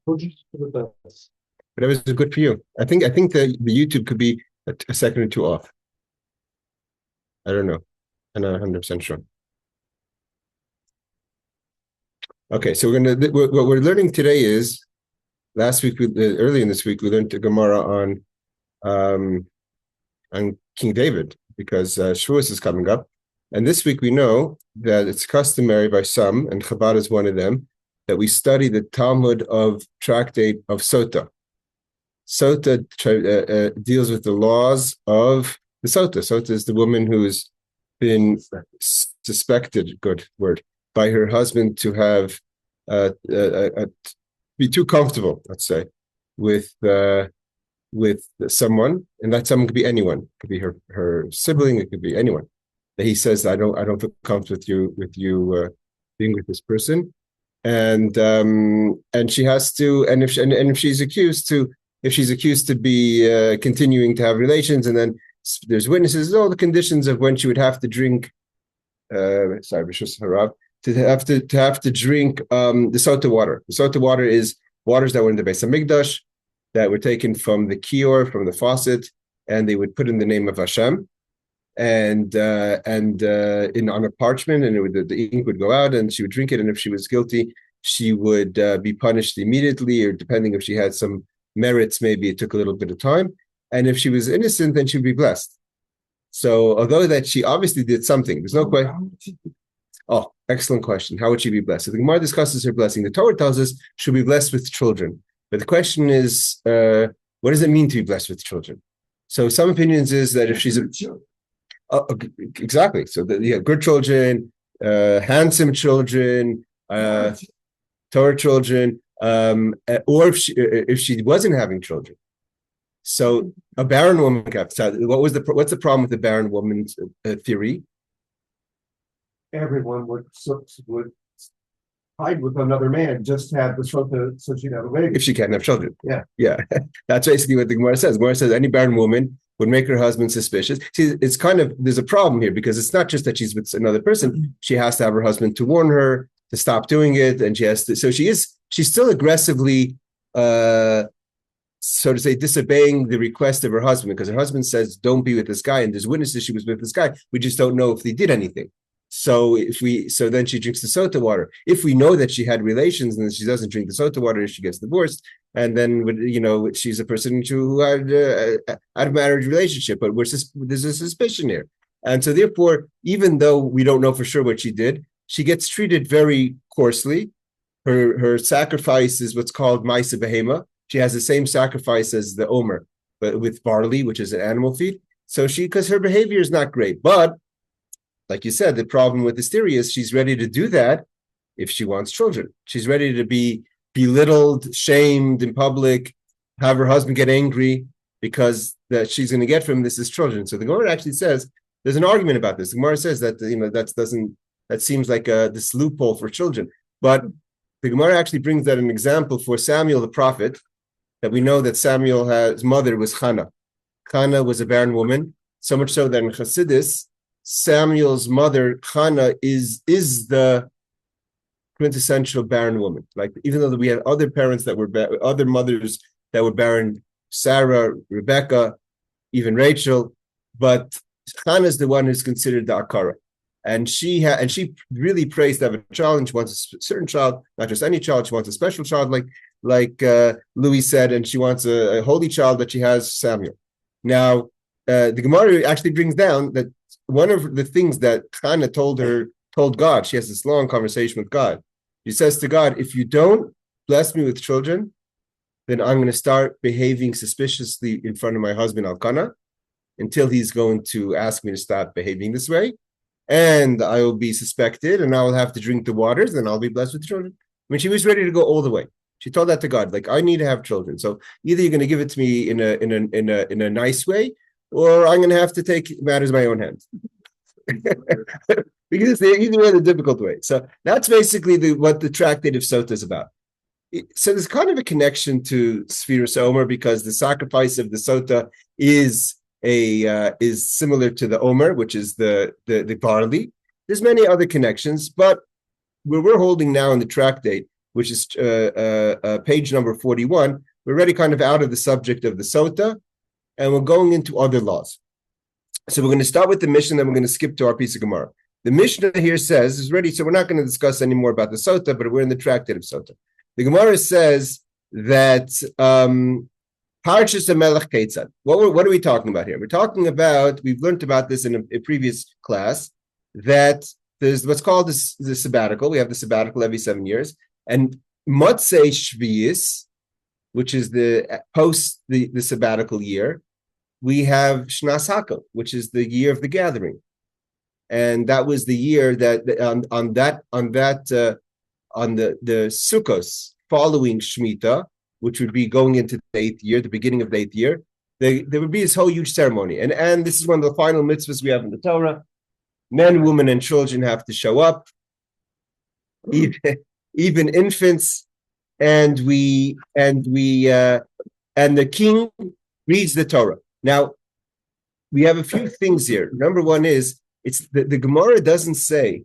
Whatever is good for you. I think the YouTube could be a second or two off. I don't know. I'm not 100% sure. Okay, so what we're learning today is last week, early in this week, we learned the Gemara on King David because Shavuos is coming up, and this week we know that it's customary by some, and Chabad is one of them, that we study the Talmud of Tractate of Sotah. Sotah deals with the laws of the Sotah. Sotah is the woman who's been suspected, good word, by her husband to have be too comfortable, let's say, with someone, and that someone could be anyone. It could be her sibling. It could be anyone. That he says, I don't feel comfortable with you being with this person, and she has to, and if she's accused to be continuing to have relations, and then there's witnesses, all the conditions of when she would have to drink. To have to drink the Sotah water. The Sotah water is waters that were in the Beis Hamikdash that were taken from the kior, from the faucet, and they would put in the name of Hashem, and on a parchment, and the ink would go out, and she would drink it. And if she was guilty, she would be punished immediately, or depending if she had some merits, maybe it took a little bit of time. And if she was innocent, then she would be blessed. So, although that she obviously did something, there's no question. Oh, excellent question. How would she be blessed? So the Gemara discusses her blessing. The Torah tells us she'll be blessed with children. But the question is, what does it mean to be blessed with children? So some opinions is that if she's exactly. So good children, handsome children, Torah children, or if she wasn't having children. So a barren woman. What's the problem with the barren woman's theory? Everyone would hide with another man, just have the Sotah so she'd have a baby. If she can't have children. Yeah. That's basically what the Gemara says. The Gemara says any barren woman would make her husband suspicious. See, it's kind of, there's a problem here because it's not just that she's with another person. She has to have her husband to warn her to stop doing it. And she has to, so she's still aggressively, so to say, disobeying the request of her husband because her husband says, don't be with this guy. And there's witnesses she was with this guy. We just don't know if they did anything. So then she drinks the Sotah water. If we know that she had relations and then she doesn't drink the Sotah water, she gets divorced, and then she's a person who had a marriage relationship, but there's a suspicion here, and so therefore, even though we don't know for sure what she did, she gets treated very coarsely. Her sacrifice is what's called Maisa Behema. She has the same sacrifice as the Omer, but with barley, which is an animal feed. So because her behavior is not great, but like you said, the problem with this theory is she's ready to do that if she wants children. She's ready to be belittled, shamed in public, have her husband get angry because that she's going to get from this is children. So the Gemara actually says there's an argument about this. The Gemara says that that seems like this loophole for children, but the Gemara actually brings that an example for Samuel the prophet, that we know that his mother was Hannah. Hannah was a barren woman, so much so that in Chassidus, Samuel's mother, Hannah, is the quintessential barren woman. Like, even though we had other parents that were other mothers that were barren, Sarah, Rebecca, even Rachel, but Hannah is the one who's considered the Akara. And she really prays to have a child, and she wants a certain child, not just any child. She wants a special child, like Louis said, and she wants a holy child that she has Samuel. Now, the Gemara actually brings down that one of the things that Hannah told God, she has this long conversation with God. She says to God, if you don't bless me with children, then I'm going to start behaving suspiciously in front of my husband Elkanah until he's going to ask me to stop behaving this way. And I will be suspected, and I will have to drink the waters, and I'll be blessed with children. I mean, she was ready to go all the way. She told that to God, like, I need to have children. So either you're going to give it to me in a nice way, or I'm going to have to take matters in my own hands. Because it's the easy way, the difficult way. So that's basically what the Tractate of Sotah is about. So there's kind of a connection to Sfiras Omer, because the sacrifice of the Sotah is similar to the Omer, which is the barley. There's many other connections, but where we're holding now in the Tractate, which is page number 41, we're already kind of out of the subject of the Sotah, and we're going into other laws. So we're going to start with the Mishnah, then we're going to skip to our piece of Gemara. The Mishnah here says, is ready, so we're not going to discuss any more about the Sotah, but we're in the Tractate of Sotah. The Gemara says that Parshas HaMelech Ketzad. What are we talking about here? We're talking about, we've learned about this in a previous class, that there's what's called the sabbatical. We have the sabbatical every 7 years. And Motzei Shvius, which is the post the sabbatical year, we have Shnas Hakel, which is the year of the gathering. And that was the year that on the Sukkos following Shemitah, which would be going into the 8th year, the beginning of the 8th year, there would be this whole huge ceremony. And this is one of the final mitzvahs we have in the Torah. Men, women, and children have to show up, even infants, and the king reads the Torah. Now, we have a few things here. Number one is it's the Gemara doesn't say,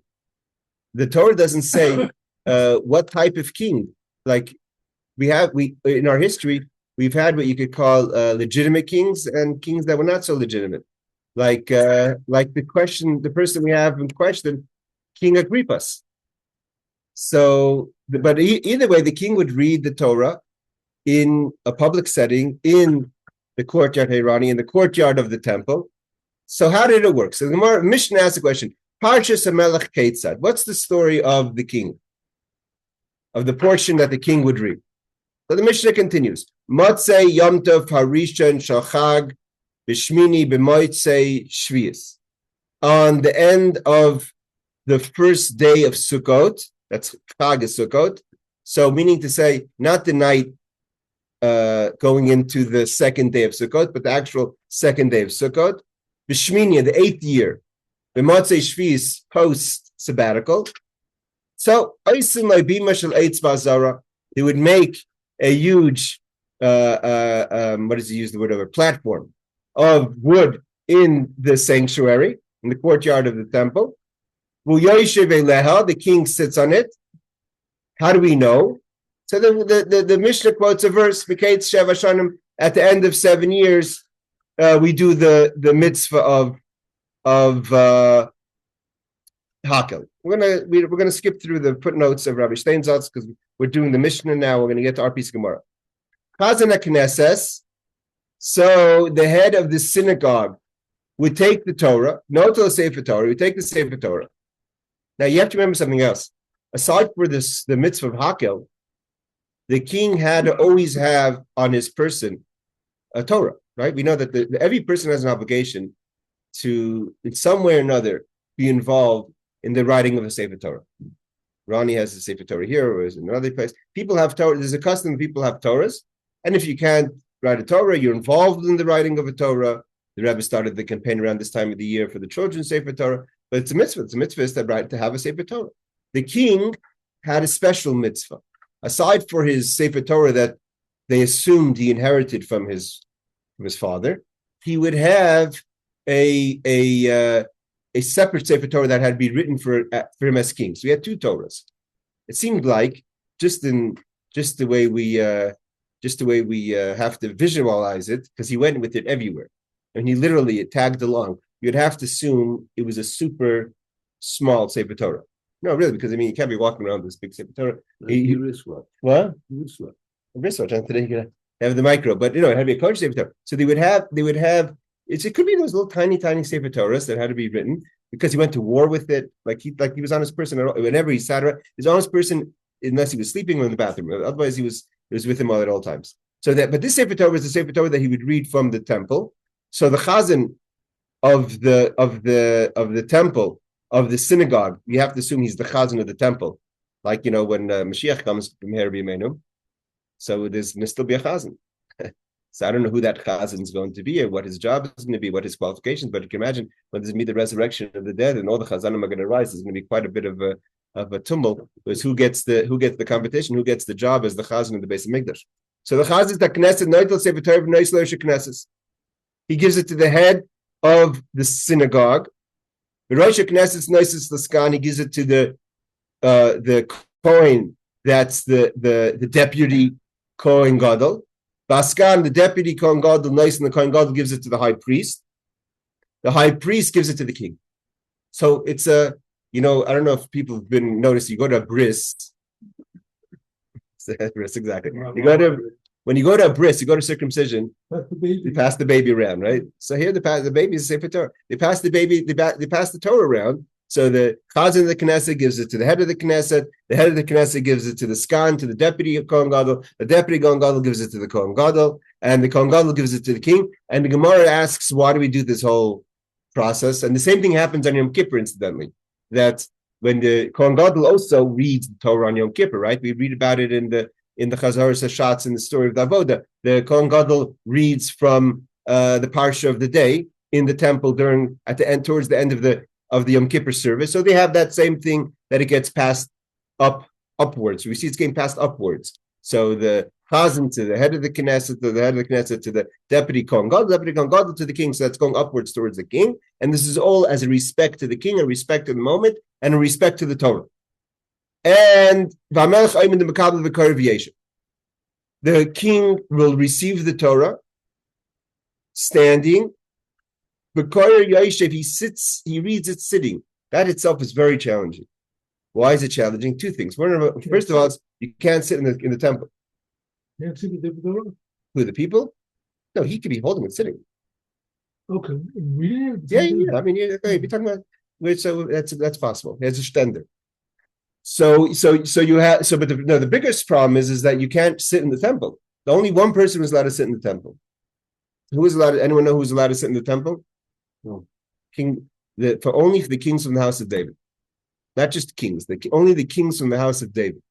the Torah doesn't say what type of king. Like we in our history, we've had what you could call legitimate kings and kings that were not so legitimate. Like the person we have in question, King Agrippas. So, but either way, the king would read the Torah in a public setting in the courtyard Hayrani, in the courtyard of the temple. So how did it work? So the Gemara Mishnah asks the question, Parshas HaMelech Ketzad. What's the story of the king? Of the portion that the king would read. So the Mishnah continues. Motzei Yom Tov Harishon Shachag B'Shmini B'Motzei Shvius. On the end of the first day of Sukkot, that's Chag is Sukkot. So meaning to say, not the night going into the second day of Sukkot, but the actual second day of Sukkot. B'Shmini, the 8th year. B'Motzei Shvius, post sabbatical. So they would make a huge, what does he use the word of, a platform of wood in the sanctuary, in the courtyard of the temple. The king sits on it. How do we know? So the Mishnah quotes a verse, at the end of 7 years, we do the mitzvah of Hakel. We're gonna skip through the footnotes of Rabbi Steinsaltz because we're doing the Mishnah now. We're gonna get to our piece of Gemara. Chazan Knesses. So the head of the synagogue would take the Torah, no to the Sefer Torah. We take the Sefer Torah. Now you have to remember something else. Aside for this, the mitzvah of Hakel, the king had to always have on his person a Torah. Right? We know that every person has an obligation to, in some way or another, be involved in the writing of a Sefer Torah. Ronnie has a Sefer Torah here, or is in another place. People have Torah. There's a custom people have Torahs, and if you can't write a Torah, you're involved in the writing of a Torah. The Rabbi started the campaign around this time of the year for the children's Sefer Torah, but it's a mitzvah. It's a mitzvah to have a Sefer Torah. The king had a special mitzvah. Aside for his Sefer Torah that they assumed he inherited from his father, he would have a separate Sefer Torah that had been written for him as king. So he had two Torahs. It seemed like just the way we have to visualize it, because he went with it everywhere, and he literally tagged along. You'd have to assume it was a super small Sefer Torah. No, really, because you can't be walking around this big Sefer Torah. What? Wristwatch. And today you have the micro, but it had to be a coach Sefer Torah. So they would have. It could be those little tiny Sefer Torahs that had to be written because he went to war with it. Like he was on his person whenever he sat around. He was on his person unless he was sleeping or in the bathroom. Otherwise, it was with him all at all times. But this Sefer Torah was the Sefer Torah that he would read from the temple. So the chazan of the temple, of the synagogue, you have to assume he's the chazan of the temple. Like when Mashiach comes from here, so there's still be a chazan. So I don't know who that chazan is going to be, or what his job is going to be, what his qualifications. But you can imagine when there's the resurrection of the dead, and all the chazanim are going to rise. There's going to be quite a bit of a tumult. Because who gets the competition? Who gets the job as the chazan of the Beis Hamikdash? So the chazan is the Knesset Noitel Sefer Torah V'Noisler Knesses. He gives it to the head of the synagogue. The Rosh Knesset Noises Laskan. He gives it to the Kohen That's the deputy Kohen Gadol. Baskan, the deputy Kohen Gadol, nice, and the Kohen Gadol gives it to the high priest. The high priest gives it to the king. So it's I don't know if people have been noticed. You go to a bris. Exactly. When you go to a bris, you go to circumcision. You pass the baby around, right? So here the baby is the Sefer Torah. They pass the baby. They pass the Torah around. So the Chazan of the Knesset gives it to the head of the Knesset. The head of the Knesset gives it to the Skan, to the deputy of Kohen Gadol. The deputy Kohen Gadol gives it to the Kohen Gadol, and the Kohen Gadol gives it to the king. And the Gemara asks, why do we do this whole process? And the same thing happens on Yom Kippur, incidentally. That when the Kohen Gadol also reads the Torah on Yom Kippur, right? We read about it in the Chazal Sashatz in the story of the Avodah. The Kohen Gadol reads from the parsha of the day in the temple towards the end of the Yom Kippur service. So they have that same thing that it gets passed upwards. We see it's getting passed upwards. So the Chazan to the head of the Knesset, to the head of the Knesset, to the deputy Kohen Gadol to the king. So that's going upwards towards the king. And this is all as a respect to the king, a respect to the moment, and a respect to the Torah. And the king will receive the Torah standing. He sits, he reads it sitting. That itself is very challenging. Why is it challenging? Two things. First of all, you can't sit in the temple. Who, the people? No, he could be holding it sitting. Okay. Really? Yeah. I mean, you're talking about so that's possible. There's a stender. So the biggest problem is that you can't sit in the temple. Only one person was allowed to sit in the temple. Who was allowed? Anyone know who was allowed to sit in the temple? No. Only for the kings from the house of David, not just kings. Only the kings from the house of David,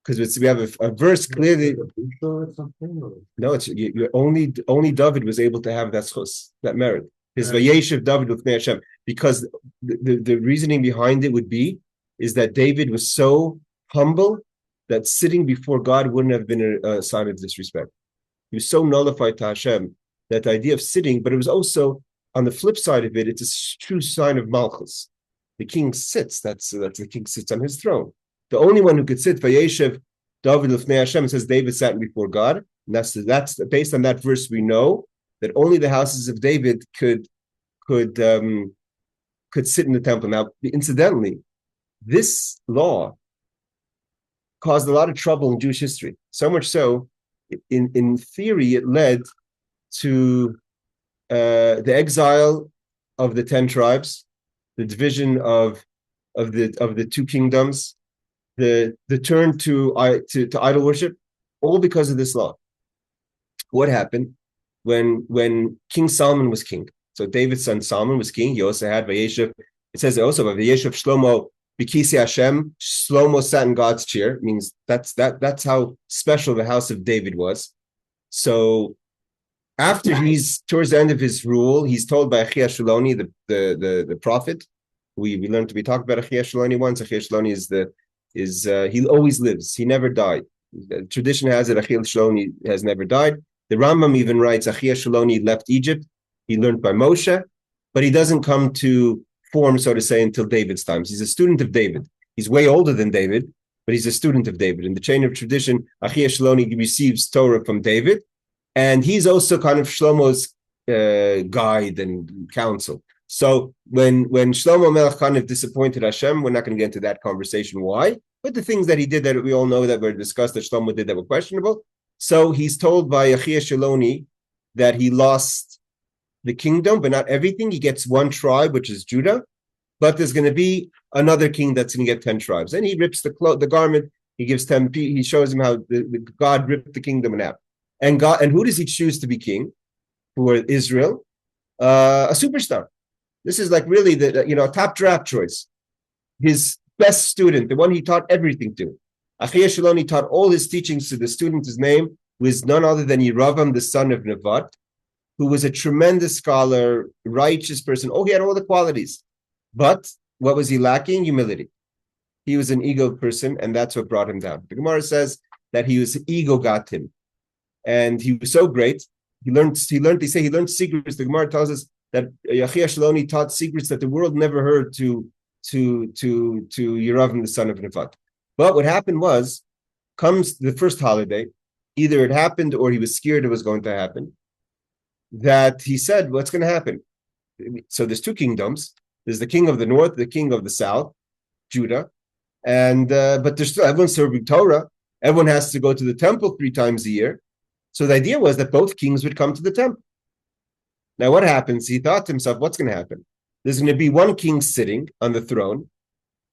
because we have a verse clearly. No, it's only David was able to have that schus, that merit. His vayeshev David with Hashem, because the reasoning behind it would be is that David was so humble that sitting before God wouldn't have been a sign of disrespect. He was so nullified to Hashem that the idea of sitting, but it was also on the flip side of it, it's a true sign of malchus. The king sits. That's the king sits on his throne. The only one who could sit, Vayeshev David Lifnei Hashem, says David sat before God. And that's based on that verse. We know that only the houses of David could sit in the temple. Now, incidentally, this law caused a lot of trouble in Jewish history. So much so, in theory, it led to the exile of the 10 tribes, the division of the two kingdoms, the turn to idol worship, all because of this law. What happened when King Solomon was king? So David's son Solomon was king. He also had Vayeshev. It says also Vayeshev Shlomo B'kisi Hashem. Shlomo sat in God's chair. It means that's how special the house of David was. So after towards the end of his rule, he's told by Achia Shuloni, the prophet. We learned to be talking about Achia Shuloni once. Achia Shuloni he always lives. He never died. The tradition has it Achia Shuloni has never died. The Rambam even writes Achia Shuloni left Egypt. He learned by Moshe, but he doesn't come to form, so to say, until David's times. He's a student of David. He's way older than David, but he's a student of David. In the chain of tradition, Achia Shuloni receives Torah from David. And he's also kind of Shlomo's guide and counsel. So when Shlomo Melech kind of disappointed Hashem, we're not going to get into that conversation why, but the things that he did that we all know that were discussed that Shlomo did that were questionable. So he's told by Achia Shuloni that he lost the kingdom, but not everything. He gets one tribe, which is Judah, but there's going to be another king that's going to get 10 tribes. And he rips the garment. He gives 10. He shows him how God ripped the kingdom in half. And who does he choose to be king for Israel? A superstar. This is like really the top draft choice. His best student, the one he taught everything to. Achia Shuloni taught all his teachings to the student. His name was none other than Yeravam, the son of Nevat, who was a tremendous scholar, righteous person. Oh, he had all the qualities. But what was he lacking? Humility. He was an ego person, and that's what brought him down. The Gemara says that his ego got him. And he was so great. He learned secrets. The Gemara tells us that Achia Shuloni taught secrets that the world never heard to Yeravam, the son of Nevat. But what happened was comes the first holiday, either it happened or he was scared it was going to happen, that he said, what's going to happen? So there's two kingdoms. There's the king of the north, the king of the south, Judah. And but there's still everyone's serving Torah. Everyone has to go to the temple 3 times a year. So the idea was that both kings would come to the temple. Now what happens? He thought to himself, what's going to happen? There's going to be one king sitting on the throne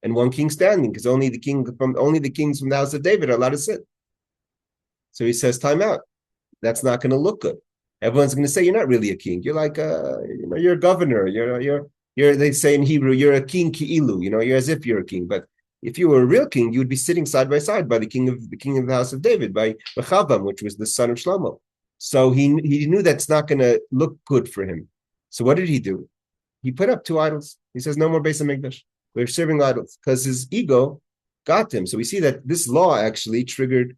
and one king standing, because only the kings from the house of David are allowed to sit. So he says, time out. That's not going to look good. Everyone's going to say, you're not really a king. You're like you're a governor. You're they say in Hebrew, you're a king ki'ilu, you're as if you're a king. But if you were a real king, you would be sitting side by side by the king of the house of David, by Rechavam, which was the son of Shlomo. So he knew that's not going to look good for him. So what did he do? He put up 2 idols. He says, no more Beis HaMikdash. We're serving idols, because his ego got him. So we see that this law actually triggered,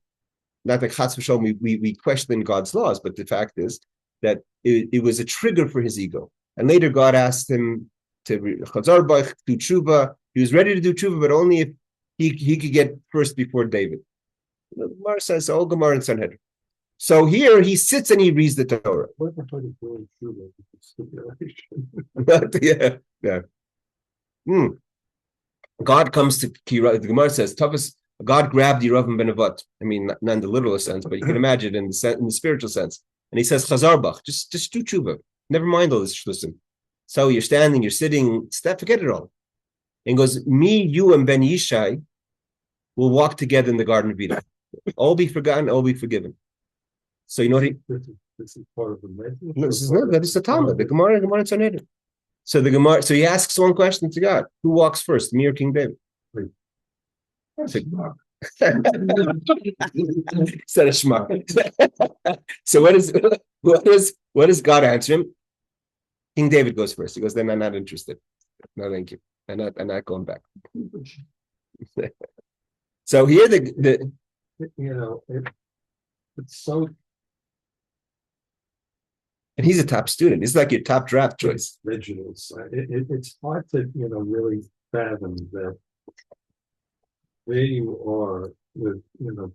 not that Chas v'Shalom we question God's laws, but the fact is that it was a trigger for his ego. And later God asked him to Chazar Bach, do tshuva. He was ready to do tshuva, but only if he could get first before David. The Gemara says, "Oh, Gemara and Sanhedrin." So here he sits and he reads the Torah. Yeah. God comes to Kira. The Gemara says, "Tavis." God grabbed Yeravim ben Nevat. I mean, not in the literal sense, but you can imagine in the spiritual sense. And he says, "Chazar Bach, just do tshuva. Never mind all this shlusim." So you're standing, you're sitting, forget it all. And he goes, me, you, and Ben Yishai will walk together in the Garden of Eden. All be forgotten, all be forgiven. So you know what This is part of the message. No, this is the Talmud, the Gemara and Sanhedrin. So the Gemara, so he asks one question to God: who walks first, me or King David? Said a shema. So what does God answer him? King David goes first. He goes, then I'm not interested. No, thank you. I'm not going back. So here it's so. And he's a top student. It's like your top draft choice. Originals. It's hard to really fathom that where you are with the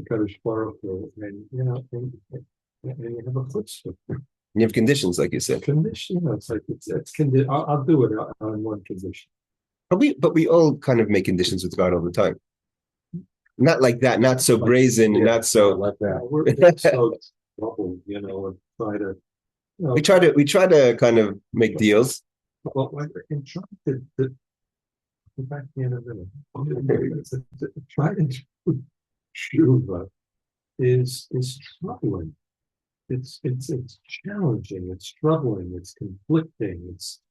Kaddish Baruch Hu, and and you have a chutzpah. You have conditions, like you said. Condition, it's like it's condition. I'll do it on one condition. But we all kind of make conditions with God all the time. Not like that, not so brazen, and not so like that. We're so troubled, and try to. We try to kind of make deals. Well, in trying to go back to the end of it, trying to do tshuva is troubling. It's challenging. It's troubling. It's conflicting. It's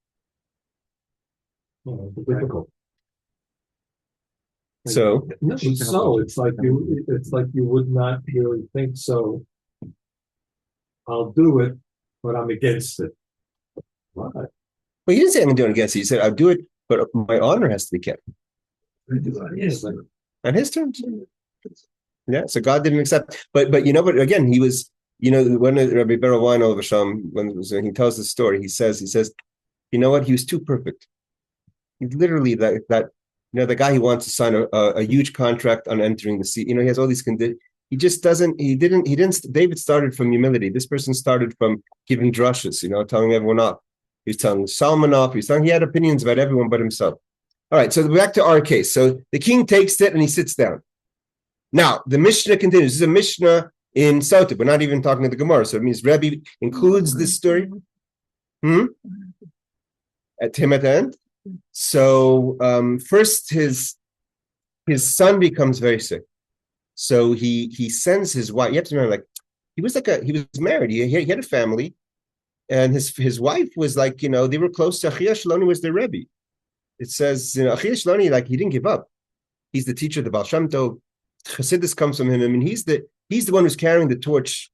difficult. So it's like you would not really think so. I'll do it, but I'm against it. Why? Well, you didn't say I'm doing it against it. You said I'll do it, but my honor has to be kept. Yes. On his terms. Yeah. So God didn't accept. But again, he was. When Rabbi Beryl Wein when he tells the story, he says, you know what? He was too perfect. He's literally that the guy who wants to sign a huge contract on entering the sea. He has all these conditions. He just doesn't. He didn't. David started from humility. This person started from giving drushes. Telling everyone off. He's telling Solomon off. He had opinions about everyone but himself. All right. So back to our case. So the king takes it and he sits down. Now the Mishnah continues. This is a Mishnah in Sotah. We're not even talking to the Gemara. So it means Rabbi includes this story. At him at the end. So first his son becomes very sick. So he sends his wife. You have to remember, he was married. He had a family, and his wife was they were close to Akivah. Shaloni was their Rebbe. It says Akivah Shaloni, he didn't give up. He's the teacher of the Baal Shem Tov. Chassidus comes from him. I mean, he's the one who's carrying the torch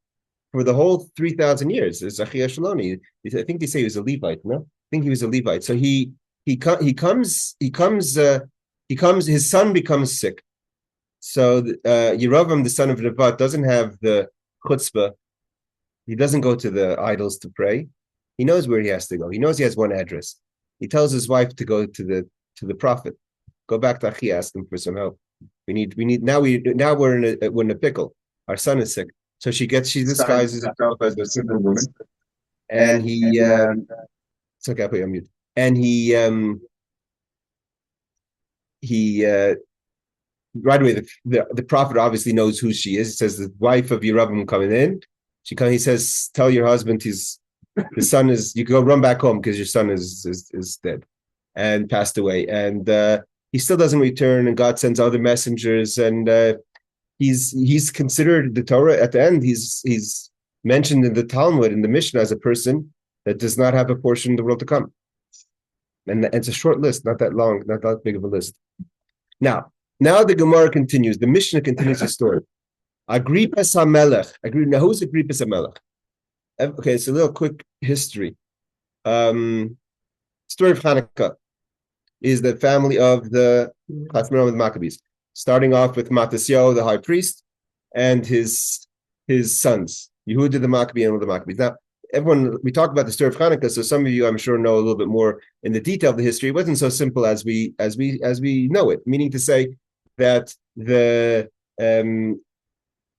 for the whole 3,000 years. It's Akivah Shaloni. I think they say he was a Levite. No, I think he was a Levite. So he comes. His son becomes sick. So Yeravim, the son of Nevat, doesn't have the chutzpah. He doesn't go to the idols to pray. He knows where he has to go. He knows he has one address. He tells his wife to go to the prophet. Go back to Achi, ask him for some help. Now we're in a pickle. Our son is sick. So she disguises herself as a simple woman. And he, it's okay, I'll put you on mute. And he right away, the prophet obviously knows who she is. It says the wife of Yerubim coming in. He says, tell your husband the son is, you can go run back home because your son is dead and passed away. And he still doesn't return, and God sends other messengers, and he's considered the Torah at the end. He's mentioned in the Talmud, in the Mishnah, as a person that does not have a portion in the world to come. And it's a short list, not that long, not that big of a list. Now the Gemara continues. The Mishnah continues the story. Agrippas HaMelech. Now, who's Agrippas HaMelech? Okay, it's a little quick history. Story of Hanukkah is the family of the Maccabees, starting off with Matthias, the high priest, and his sons, Yehuda the Maccabee and the Maccabees. Now, we talk about the story of Hanukkah, so some of you, I'm sure, know a little bit more in the detail of the history. It wasn't so simple as we know it. Meaning to say that the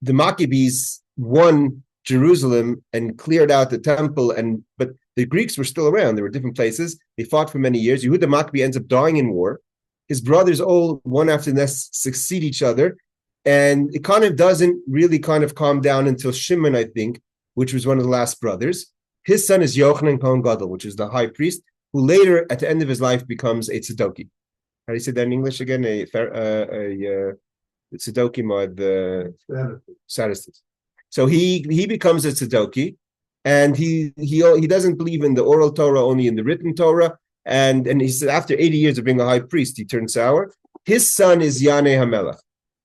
Maccabees won Jerusalem and cleared out the temple, but the Greeks were still around. There were different places. They fought for many years. Yehuda Maccabee ends up dying in war. His brothers all, one after the next, succeed each other, and it kind of doesn't really kind of calm down until Shimon, I think, which was one of the last brothers. His son is Yochanan Kohen Gadol, which is the high priest, who later, at the end of his life, becomes a Tzedoki. How do you say that in English again? A Tzedokim are the Sadducees. So he becomes a Tzedoki, and he doesn't believe in the oral Torah, only in the written Torah. And he said after 80 years of being a high priest, he turned sour. His son is Yanei HaMelech.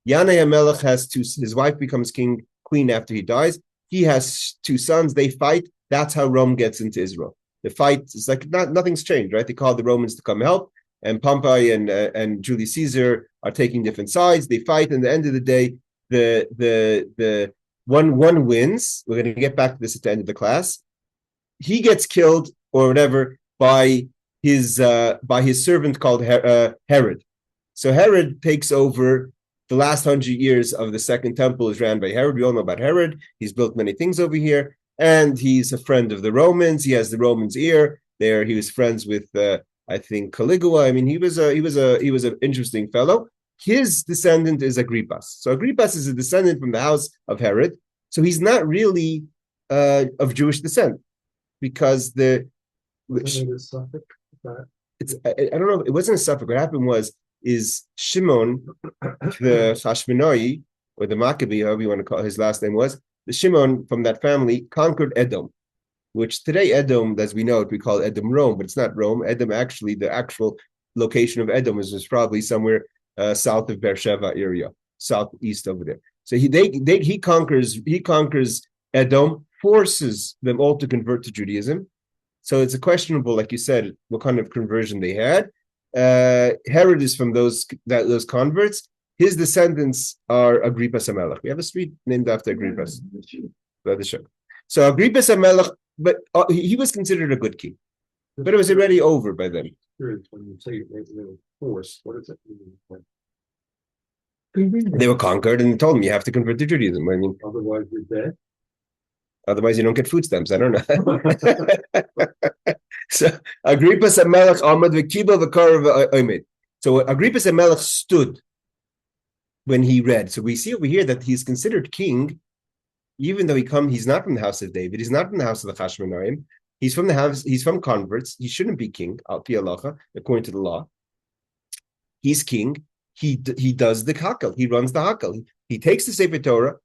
Yanei HaMelech his wife becomes queen after he dies. He has two sons. They fight. That's how Rome gets into Israel. The fight is like nothing's changed, right? They call the Romans to come help, and Pompey and Julius Caesar are taking different sides. They fight, and at the end of the day, the one wins. We're going to get back to this at the end of the class. He gets killed or whatever by his servant called Herod. So Herod takes over. The last 100 years of the Second Temple is ran by Herod. We all know about Herod. He's built many things over here, and he's a friend of the Romans. He has the Romans' ear. There, he was friends with, I think, Caligula. I mean, he was an interesting fellow. His descendant is Agrippas. So Agrippas is a descendant from the house of Herod. So he's not really of Jewish descent, because I don't know. It wasn't a suffix. What happened is Shimon, the Hashmonai, or the Maccabee, however you want to call it, his last name was, the Shimon from that family conquered Edom, which today Edom, as we know it, we call Edom Rome, but it's not Rome. Edom, actually, the actual location of Edom is probably somewhere south of Beersheba area, southeast over there. So he conquers Edom, forces them all to convert to Judaism. So it's a questionable, like you said, what kind of conversion they had. Herod is from those converts. His descendants are Agrippas HaMelech. We have a street named after Agrippas. So Agrippas HaMelech, but he was considered a good king, but it was already over by then. When you say force, what does it mean? They were conquered and told him you have to convert to Judaism. I mean, Otherwise you're dead. Otherwise you don't get food stamps. I don't know. So Agrippas HaMelech Amad v'Kibel v'Karav Omed. So Agrippas HaMelech stood when he read. So we see over here that he's considered king, even though he's not from the house of David. He's not from the house of the Hashmonaim. He's from converts. He shouldn't be king, al pi halacha, according to the law. He's king. He does the hakel. He runs the hakel. He takes the Sefer Torah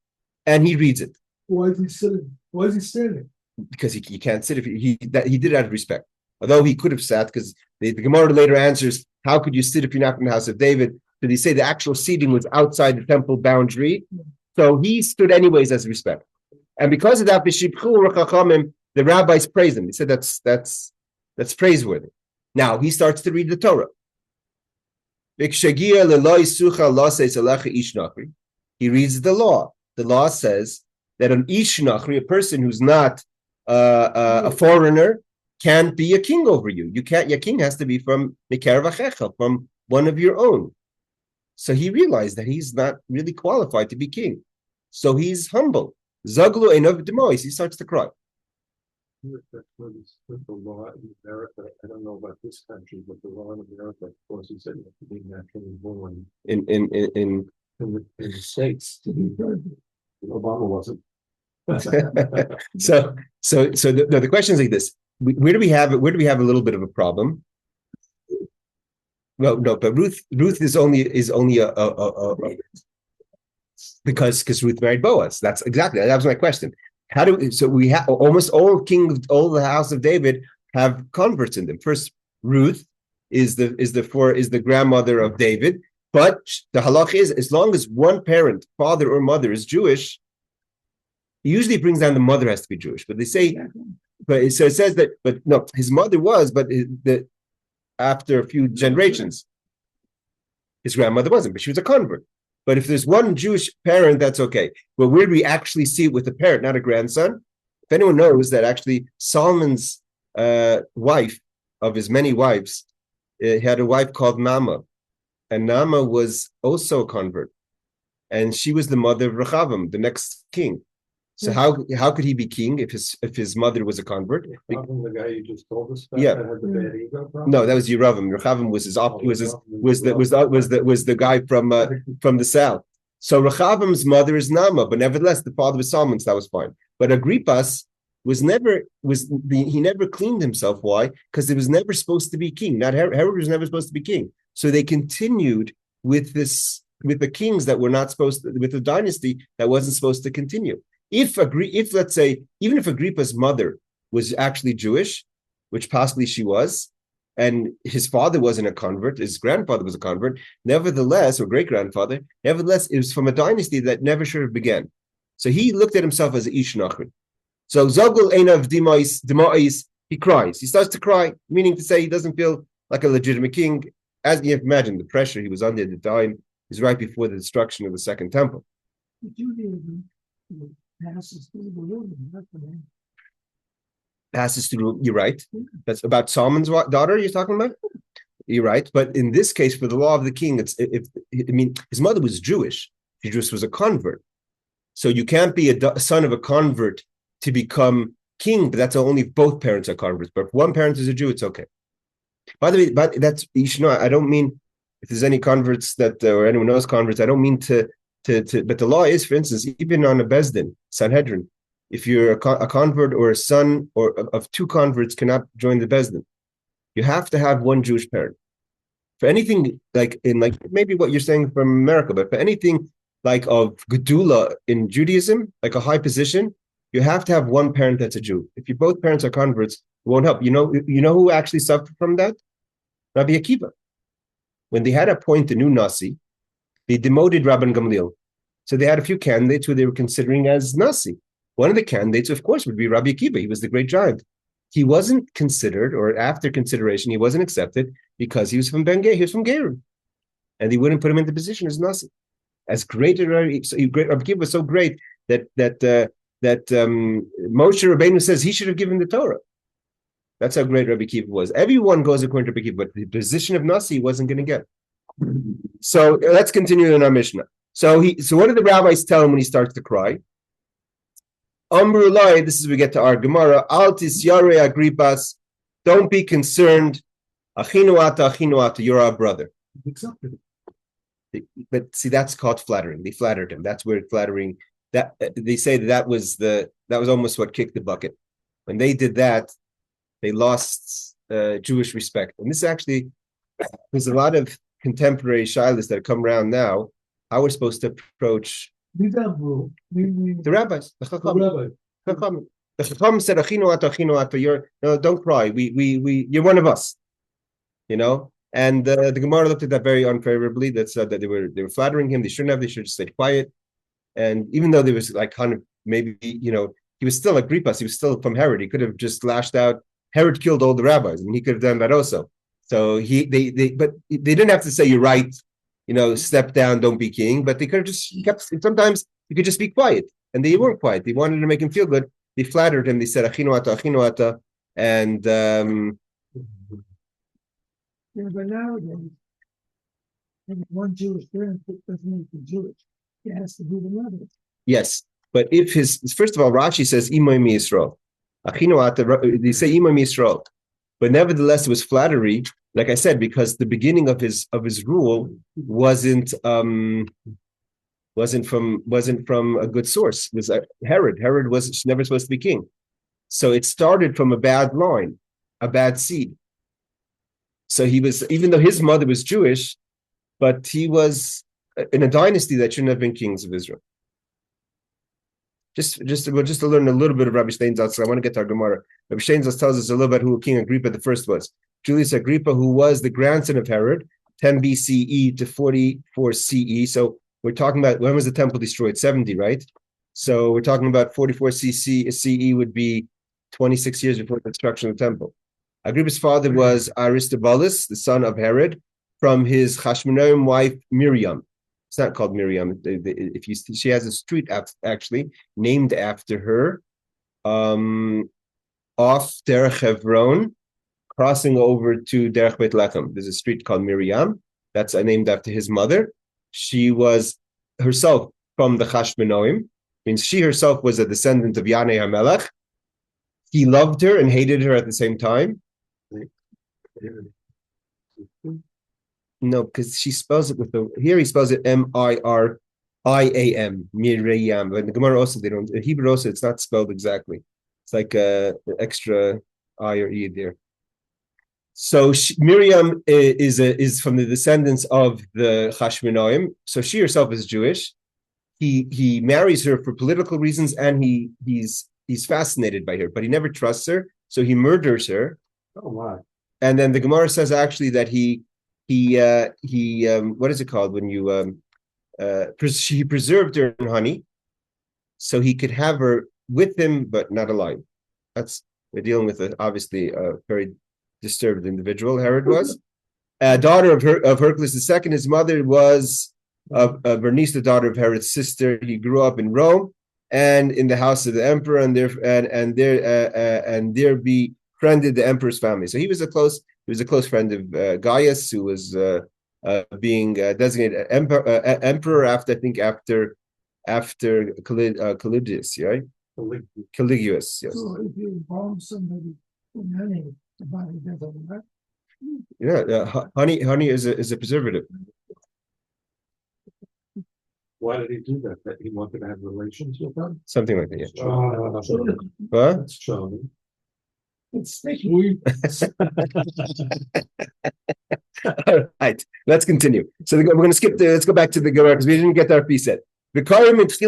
and he reads it. Why is he sitting? Why is he standing? Because he can't sit. If he did it out of respect. Although he could have sat, because the Gemara later answers, how could you sit if you're not from the house of David? So they say the actual seating was outside the temple boundary. So he stood anyways as respect. And because of that, the rabbis praised him. They said that's praiseworthy. Now he starts to read the Torah. He reads the law. The law says that an ish nachri, a person who's not a foreigner, can't be a king over you. You can't. Your king has to be from Mikarav Achecha, from one of your own. So he realized that he's not really qualified to be king. So he's humble. Zaglu Einav Demois. He starts to cry. That's what is with the law in America. I don't know about this country, but the law in America, of course, is that you have to be naturally born in the States to be president. Obama wasn't. So the question is like this: where do we have a little bit of a problem? Well, no, but Ruth is only a because Ruth married Boaz. That was my question. How do we have almost all the house of David have converts in them? First, Ruth is the grandmother of David, but the halach is as long as one parent, father or mother, is Jewish, it usually brings down the mother has to be Jewish. But they say, so it says that, but no, his mother was, but after a few generations, his grandmother wasn't, but she was a convert. But if there's one Jewish parent, that's okay. But where do we actually see it with a parent, not a grandson? If anyone knows that actually Solomon's wife, of his many wives, had a wife called Naamah. And Naamah was also a convert. And she was the mother of Rechavam, the next king. So how could he be king if his mother was a convert? The guy you just told us about, Yeah. that had the bad ego problem? No, that was Yeravam. Rechavam was the guy from the south. So Rechavam's mother is Naamah, but nevertheless the father was Solomon, so that was fine. But Agrippas he never cleaned himself. Why? Because it was never supposed to be king. Not Herod was never supposed to be king. So they continued with the kings that were not supposed to, with the dynasty that wasn't supposed to continue. If let's say, even if Agrippa's mother was actually Jewish, which possibly she was, and his father wasn't a convert, his grandfather was a convert, nevertheless, or great-grandfather, nevertheless, it was from a dynasty that never should have began. So he looked at himself as an Ish Nachri. So Zogul Einav Demais, he cries. He starts to cry, meaning to say he doesn't feel like a legitimate king. As you can imagine, the pressure he was under at the time is right before the destruction of the Second Temple. Passes through the wilderness. Passes through. You're right. That's about Solomon's daughter. You're talking about. You're right. But in this case, for the law of the king, his mother was Jewish. She just was a convert. So you can't be a son of a convert to become king. But that's only if both parents are converts. But if one parent is a Jew, it's okay. By the way, but that's you should know. I don't mean if there's any converts or anyone knows converts. I don't mean to. But the law is, for instance, even on a Bezdin, Sanhedrin, if you're a convert or a son or of two converts cannot join the Bezdin, you have to have one Jewish parent. For anything like maybe what you're saying from America, but for anything like of Gedula in Judaism, like a high position, you have to have one parent that's a Jew. If both parents are converts, it won't help. You know who actually suffered from that? Rabbi Akivah. When they had to appoint a new Nasi, they demoted Rabban Gamliel. So they had a few candidates who they were considering as Nasi. One of the candidates, of course, would be Rabbi Akivah. He was the great giant. He wasn't considered, or after consideration, he wasn't accepted because he was from He was from Gerim. And they wouldn't put him into position as Nasi. As great as Rabbi Akivah was so great that Moshe Rabbeinu says he should have given the Torah. That's how great Rabbi Akivah was. Everyone goes according to Rabbi Akivah, but the position of Nasi he wasn't going to get. So let's continue in our Mishnah. So what did the rabbis tell him when he starts to cry? Amrulai, this is we get to our Gemara. Altis Yare Agrippas, don't be concerned. Achinu ata, you're our brother. But see, that's called flattering. They flattered him. That's where flattering. That they say that was almost what kicked the bucket. When they did that, they lost Jewish respect. And this actually, there's a lot of contemporary shilas that come around now, how we're supposed to approach the rabbis. The Chacham said, "Achinu ata, don't cry. We you're one of us." And the Gemara looked at that very unfavorably. That said that they were flattering him. They shouldn't have. They should have stayed quiet. And even though there was like kind of maybe he was still Agrippas. He was still from Herod. He could have just lashed out. Herod killed all the rabbis, and he could have done that also. So they didn't have to say you're right, step down, don't be king. But they could have just kept. Sometimes you could just be quiet, and they weren't quiet. They wanted to make him feel good. They flattered him. They said achinu ata, and. But nowadays, And one Jewish parent doesn't make him Jewish. He has to be the mother. Yes, but if first of all, Rashi says Imay mi Yisrael. They say Imay mi Yisrael, but nevertheless, it was flattery. Like I said, because the beginning of his rule wasn't from a good source. It was Herod. Herod was never supposed to be king, so it started from a bad line, a bad seed. So he was, even though his mother was Jewish, but he was in a dynasty that shouldn't have been kings of Israel. Just to learn a little bit of Rabbi Steinsaltz. I want to get to our Gemara. Rabbi Steinsaltz tells us a little bit who King Agrippa the first was. Julius Agrippa, who was the grandson of Herod, 10 BCE to 44 CE. So we're talking about, when was the temple destroyed? 70, right? So we're talking about 44 CE would be 26 years before the destruction of the temple. Agrippa's father was Aristobulus, the son of Herod, from his Hashmonaim wife Miriam. It's not called Miriam. She has a street actually named after her, off Derech Hebron, crossing over to Derech Beit Lechem. There's a street called Miriam. That's named after his mother. She was herself from the Hashmonaim. Means she herself was a descendant of Yanei HaMelech. He loved her and hated her at the same time. No, because she spells it with here he spells it Miriam, Miriam. But in the Gemara also in Hebrew also it's not spelled exactly. It's like an extra I or E there. So Miriam is from the descendants of the Hashmonaim. So she herself is Jewish. He marries her for political reasons, and he's fascinated by her, but he never trusts her, so he murders her. Oh wow! And then the Gemara says actually that he what is it called when you he preserved her in honey, so he could have her with him but not alive. We're dealing with obviously a very disturbed individual. Herod was a daughter of Hercules II. His mother was Bernice, the daughter of Herod's sister. He grew up in Rome and in the house of the emperor, and there befriended the emperor's family. So he was a close friend of Gaius, who was being designated emperor after Caligulus, right? Caligulus, yes. So if you bomb somebody in honey, the body doesn't work. Yeah, honey is a preservative. Why did he do that? That he wanted to have relations with them? Something like that, yeah. What? That's charming. It's sticky. All right, let's continue. So we're going to skip. Let's go back to the Gemara because we didn't get our piece yet. He reads.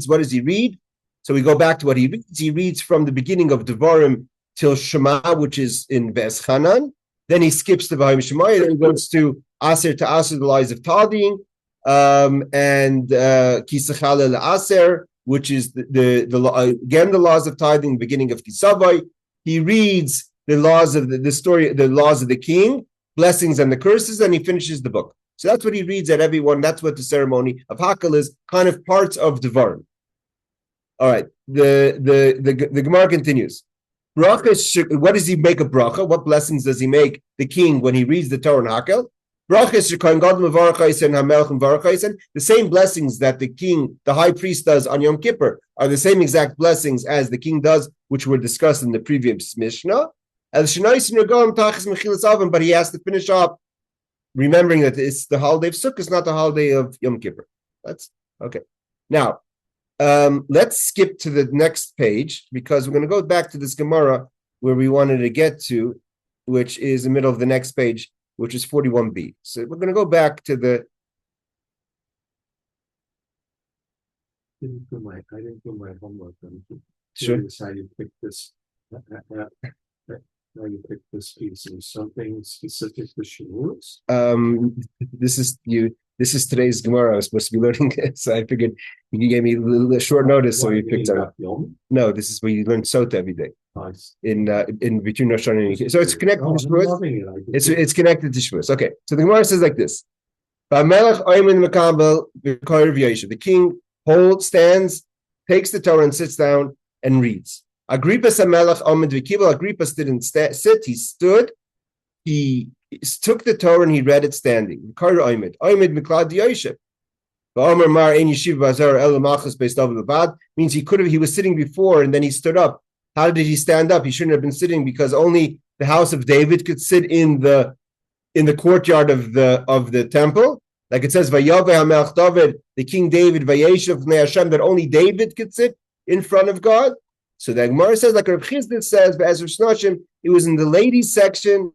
What does he read? So we go back to what he reads. He reads from the beginning of Devarim till Shema, which is in Ves Hanan. Then he skips to Vayim Shemaya. Then he goes to Aser, the lies of Taldim, and Kisachale Aser, which is the laws of tithing, the beginning of Kisavai. He reads the laws of the story, the laws of the king, blessings and the curses, and he finishes the book. So that's what he reads at everyone. That's what the ceremony of Hakel is, kind of parts of Devarim. All right, the Gemara continues. Bracha, what does he make of bracha? What blessings does he make the king when he reads the Torah and Hakel? The same blessings that the king, the high priest, does on Yom Kippur are the same exact blessings as the king does, which were discussed in the previous Mishnah. But he has to finish up remembering that it's the holiday of Sukkot, not the holiday of Yom Kippur. That's okay. Now, let's skip to the next page because we're going to go back to this Gemara where we wanted to get to, which is the middle of the next page, which is 41b. So we're going to go back to the. I didn't do my homework. Sure. How you pick this? How you pick this piece? Is something specific to Shavuos? This is today's Gemara. I was supposed to be learning it, so I figured you gave me a short notice, so we picked up. No, this is where you learn Sotah every day. Nice. In between Rosh Hashanah and so it's connected to Shavuos. It's connected to Shavuos. Okay, so the Gemara says like this: the king stands, takes the Torah and sits down and reads. Agrippas Agrippas didn't sit; he stood. He He took the Torah and he read it standing. Means he was sitting before and then he stood up. How did he stand up? He shouldn't have been sitting because only the house of David could sit in the courtyard of the temple. Like it says, the King David, that only David could sit in front of God. So the Gemara says, like Rav Chisda says, it was in the ladies section,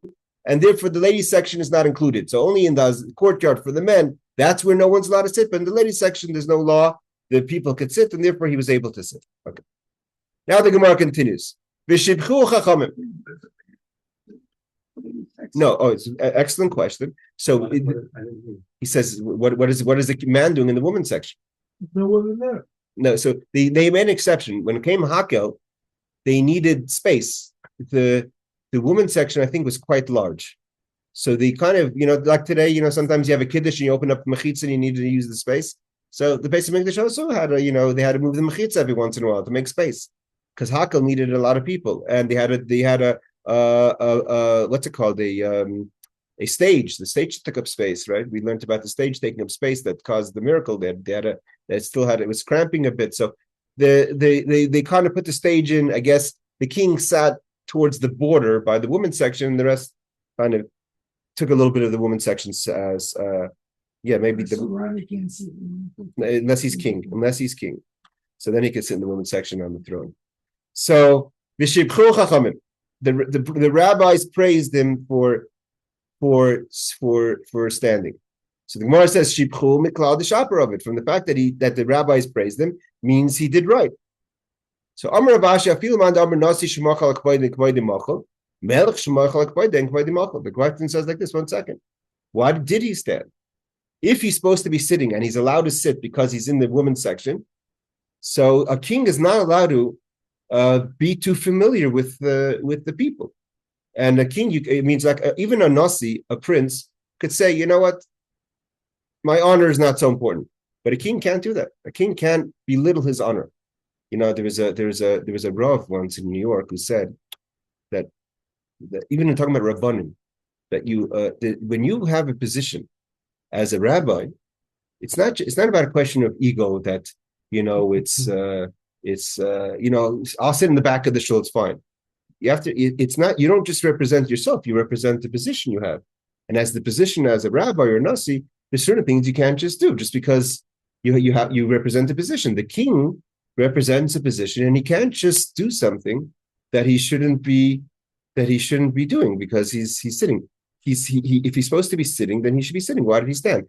and therefore the ladies section is not included. So only in the courtyard for the men, that's where no one's allowed to sit. But in the ladies section, there's no law that people could sit, and therefore he was able to sit. Okay. Now the Gemara continues. No, it's an excellent question. So he says, what is the man doing in the women's section? No woman there. No, so they made an exception. When it came Hakel, they needed space. The women's section, I think, was quite large. So they kind of, like today, sometimes you have a kiddush and you open up mechitza and you need to use the space. So the Beis Hamikdash also had they had to move the mechitza every once in a while to make space because Hakel needed a lot of people, and they had a what's it called, a stage. The stage took up space, right? We learned about the stage taking up space that caused the miracle. It was cramping a bit. So they kind of put the stage in. I guess the king sat towards the border by the women's section, and the rest kind of took a little bit of the women's section as maybe unless he's king. So then he could sit in the women's section on the throne. So the rabbis praised him for standing. So the Gemara says shibchu miklal d'shaper of it, from the fact that the rabbis praised him means he did right. So Amar Rav Ashi afilu man Amar Nasi shemachal akbayden k'maydim machal melech shemachal akbayden k'maydim machal. The question says like this. 1 second. Why did he stand? If he's supposed to be sitting and he's allowed to sit because he's in the women's section, so a king is not allowed to be too familiar with the people. And a king, it means like even a nasi, a prince, could say, you know what, my honor is not so important. But a king can't do that. A king can't belittle his honor. There was a Rav once in New York who said that even in talking about Rabbanim, that when you have a position as a rabbi, it's not about a question of ego that I'll sit in the back of the shul, it's fine. You don't just represent yourself, you represent the position you have. And as the position as a rabbi or nasi, there's certain things you can't just do just because you represent a position. The king represents a position, and he can't just do something that he shouldn't be doing because he's sitting. If he's supposed to be sitting, then he should be sitting. Why did he stand?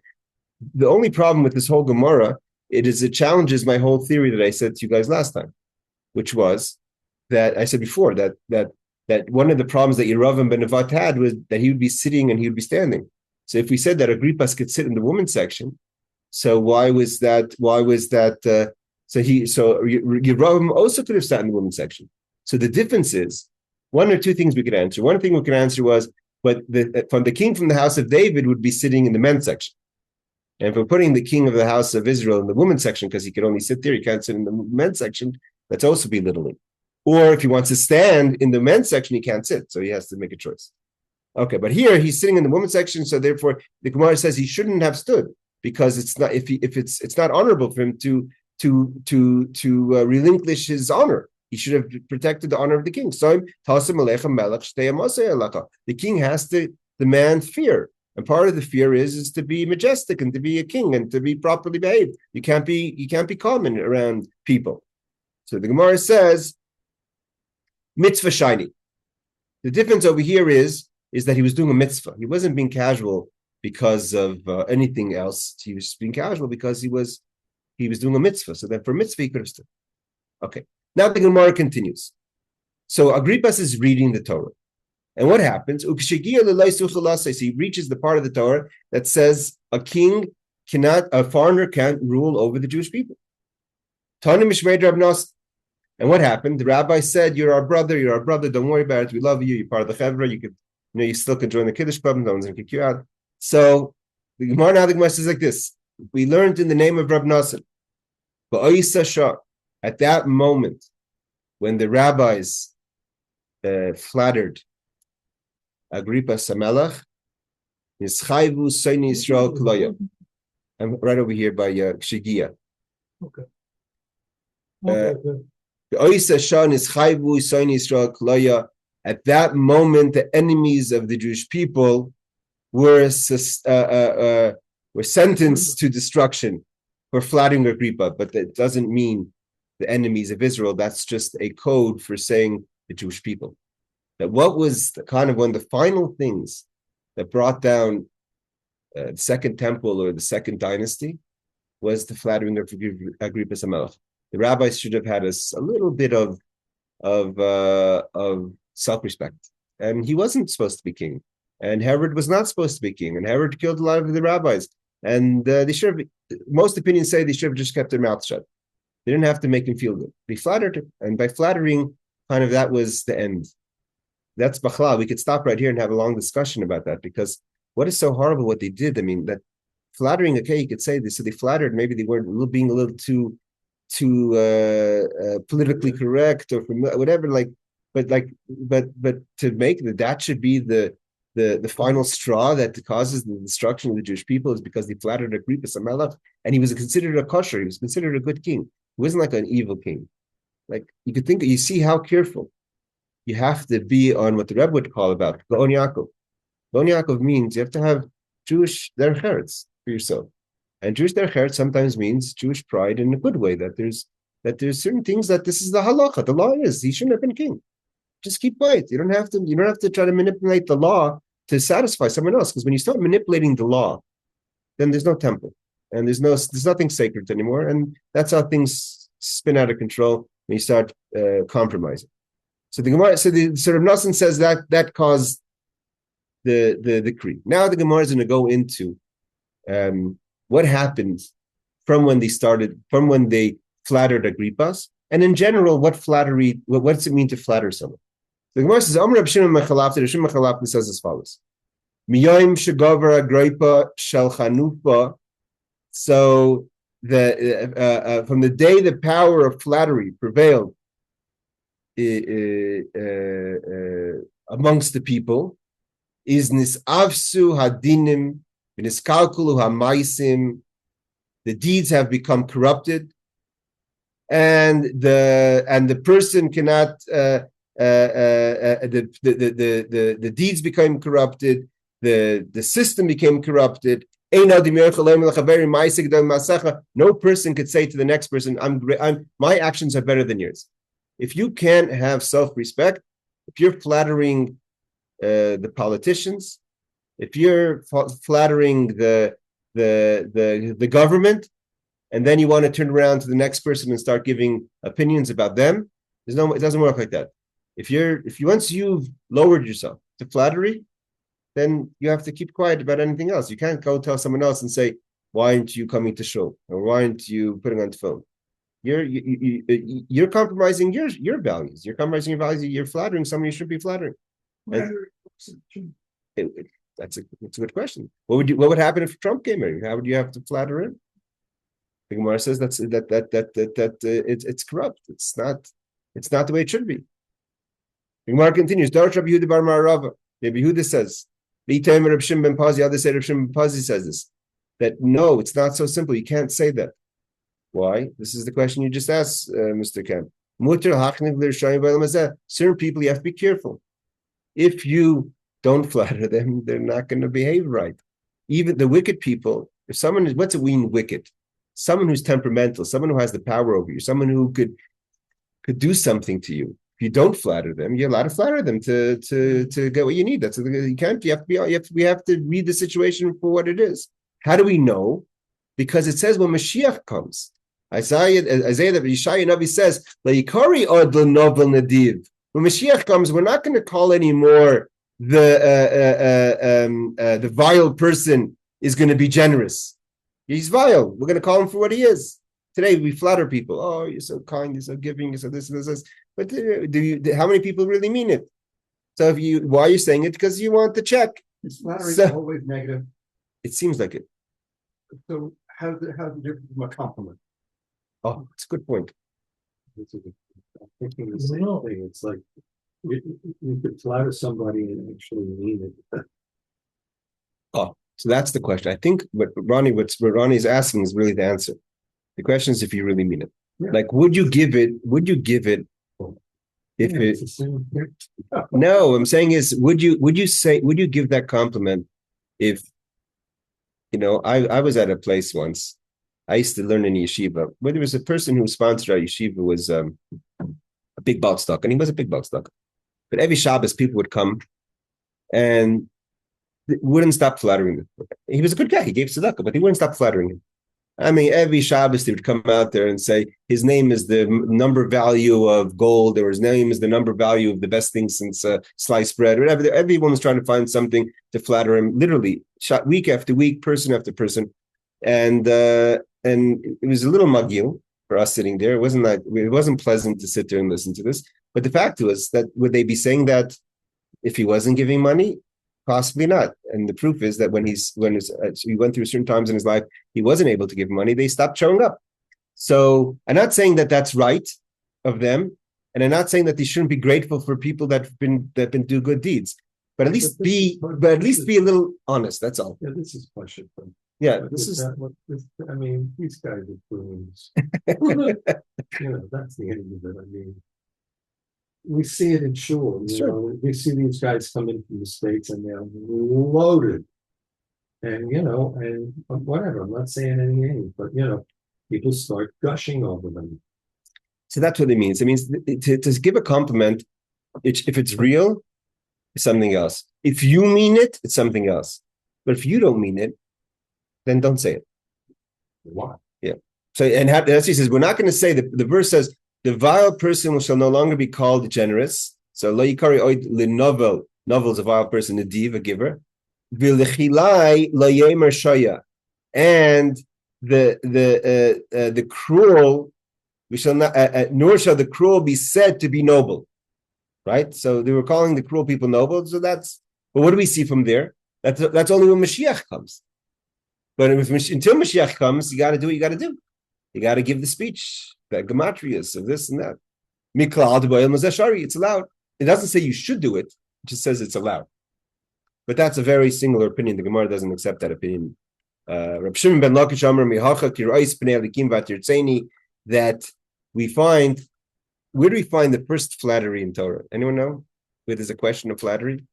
The only problem with this whole Gemara, it challenges my whole theory that I said to you guys last time, which was that I said before that one of the problems that Yeravam ben Nevat had was that he would be sitting and he would be standing. So if we said that Agrippas could sit in the women's section, so why was that? So Yeravam also could have sat in the women's section. So the difference is one or two things we could answer. One thing we could answer was, but the king from the house of David would be sitting in the men's section. And if we're putting the king of the house of Israel in the women's section because he could only sit there, he can't sit in the men's section, that's also belittling. Or if he wants to stand in the men's section, he can't sit, so he has to make a choice. Okay, but here he's sitting in the women's section, so therefore the Gemara says he shouldn't have stood because it's not it's not honorable for him to relinquish his honor. He should have protected the honor of the king. The king has to demand fear. And part of the fear is to be majestic and to be a king and to be properly behaved. You can't be common around people. So the Gemara says, mitzvah shiny. The difference over here is that he was doing a mitzvah. He wasn't being casual because of anything else. He was being casual because he was doing a mitzvah. So that for mitzvah he could have stood. Okay. Now the Gemara continues. So Agrippas is reading the Torah. And what happens? So he reaches the part of the Torah that says a foreigner can't rule over the Jewish people. And what happened? The rabbi said, you're our brother, don't worry about it, we love you, you're part of the Chevra, you still can join the Kiddush Club, no one's going to kick you out. So the Gemara says like this, we learned in the name of Rab Nasser, at that moment, when the rabbis flattered Agrippas HaMelech, Yischayvu Soini Yisrael Kloya. I'm right over here by Shigia. Okay. At that moment, the enemies of the Jewish people were sentenced to destruction for flattering Agrippa, but that doesn't mean the enemies of Israel. That's just a code for saying the Jewish people. That what was one of the final things that brought down the Second Temple or the Second Dynasty was the flattering of Agrippas HaMelech. The rabbis should have had a little bit of self-respect, and he wasn't supposed to be king, and Herod was not supposed to be king, and Herod killed a lot of the rabbis, and they should have. Most opinions say they should have just kept their mouth shut. They didn't have to make him feel good. They flattered him, and by flattering, that was the end. That's Bachala. We could stop right here and have a long discussion about that, because what is so horrible what they did? I mean, that flattering, okay, you could say this. So they flattered, maybe they weren't being a little too politically correct or whatever, but to make that should be the final straw that causes the destruction of the Jewish people is because they flattered Agrippas HaMelech, and he was considered a kosher, he was considered a good king. He wasn't like an evil king. Like you could think, you see how careful you have to be on what the Rebbe would call about Gaon Yaakov. Gaon Yaakov means you have to have Jewish derech eretz for yourself. And Jewish derech eretz sometimes means Jewish pride in a good way, that there's certain things that this is the halacha. The law is he shouldn't have been king. Just keep quiet. You don't have to try to manipulate the law to satisfy someone else. Because when you start manipulating the law, then there's no temple. And there's nothing sacred anymore. And that's how things spin out of control when you start compromising. So the Gemara, the sort of Nassan says that caused the decree. Now the Gemara is going to go into what happened from when they flattered Agrippas, and in general, what's it mean to flatter someone? The Gemara says, Reb Shimon Mechalafti says as follows: Miyoim shegavar Agrippa shel Chanupa. So from the day the power of flattery prevailed amongst the people, is nisavsu hadinim v'niskalkulu hamaisim. The deeds have become corrupted, and the person cannot. The deeds became corrupted. The system became corrupted. No person could say to the next person, my actions are better than yours. If you can't have self-respect, if you're flattering the politicians, if you're flattering the government, and then you want to turn around to the next person and start giving opinions about them, it doesn't work like that. Once you've lowered yourself to flattery, then you have to keep quiet about anything else. You can't go tell someone else and say, why aren't you coming to shul? Or why aren't you putting on the phone? You're compromising your values. You're compromising your values. You're flattering someone you should be flattering. That's a good question. What would happen if Trump came in? How would you have to flatter him? The Gemara says that it's corrupt. It's not the way it should be. The Gemara continues. Rabbi Yehuda bar Ma'arava. Rabbi Yehuda says, Reb Shimon ben Pazi. Others say Reb Shimon ben Pazi says this. That no, it's not so simple. You can't say that. Why? This is the question you just asked, Mr. Kemp. Certain people, you have to be careful. If you don't flatter them, they're not going to behave right. Even the wicked people, if someone is, what's it mean wicked? Someone who's temperamental, someone who has the power over you, someone who could do something to you. If you don't flatter them, you're allowed to flatter them to get what you need. That's you can't. We have to read the situation for what it is. How do we know? Because it says when Mashiach comes, Isaiah Yeshaya Navi says, "La'ikari od l'novel nadiv." When Mashiach comes, we're not going to call anymore the vile person is going to be generous. He's vile. We're going to call him for what he is. Today we flatter people. Oh, you're so kind. You're so giving. You're so this and this. But how many people really mean it? So why are you saying it? Because you want the check. Is flattery always negative? It seems like it. So how's the difference from a compliment? Oh, it's a good point. I'm thinking the same thing. It's like you could flatter somebody and actually mean it. Oh, so that's the question. I think what Ronnie is asking is really the answer. The question is if you really mean it. Yeah. Like, would you give it if Yeah, it it's the same thing. no, I'm saying is would you give that compliment if I was at a place once. I used to learn in Yeshiva where there was a person who sponsored our Yeshiva was a big bulk stock, and he was a big bulk stock. But every Shabbos people would come and wouldn't stop flattering him. He was a good guy. He gave tzedakah, but he wouldn't stop flattering him. I mean, every Shabbos they would come out there and say his name is the number value of gold, or his name is the number value of the best thing since sliced bread, or whatever. Everyone was trying to find something to flatter him, literally, week after week, person after person, and it was a little magil for us sitting there. It wasn't pleasant to sit there and listen to this. But the fact was that would they be saying that if he wasn't giving money? Possibly not. And the proof is that when he went through certain times in his life, he wasn't able to give money, they stopped showing up. So I'm not saying that that's right of them. And I'm not saying that they shouldn't be grateful for people that have been do good deeds. But at least be a little honest. That's all. Yeah, this is question. Yeah, these guys are fools. That's the end of it. I mean, we see it in shul. We see these guys come in from the States and they're loaded. And and whatever. I'm not saying any names, but people start gushing over them. So that's what it means. It means to give a compliment, if it's real, it's something else. If you mean it, it's something else. But if you don't mean it, then don't say it. Why? Yeah. So as he says, we're not going to say that the verse says the vile person shall no longer be called generous. So lo yikari oid linovel. Novel is a vile person, a div, a giver. V'lechilai lo yemer shoya. And the cruel, we shall not, nor shall the cruel be said to be noble. Right? So they were calling the cruel people noble. So but what do we see from there? That's only when Mashiach comes. But until Mashiach comes, you got to do what you got to do. You got to give the speech, the gematrias of this and that. It's allowed. It doesn't say you should do it. It just says it's allowed. But that's a very singular opinion. The Gemara doesn't accept that opinion. Reb Shimon ben Lakish Amar Mihacha Kirais Pnei Elikim Vatirtzeni, that we find. Where do we find the first flattery in Torah? Anyone know? Where there's a question of flattery?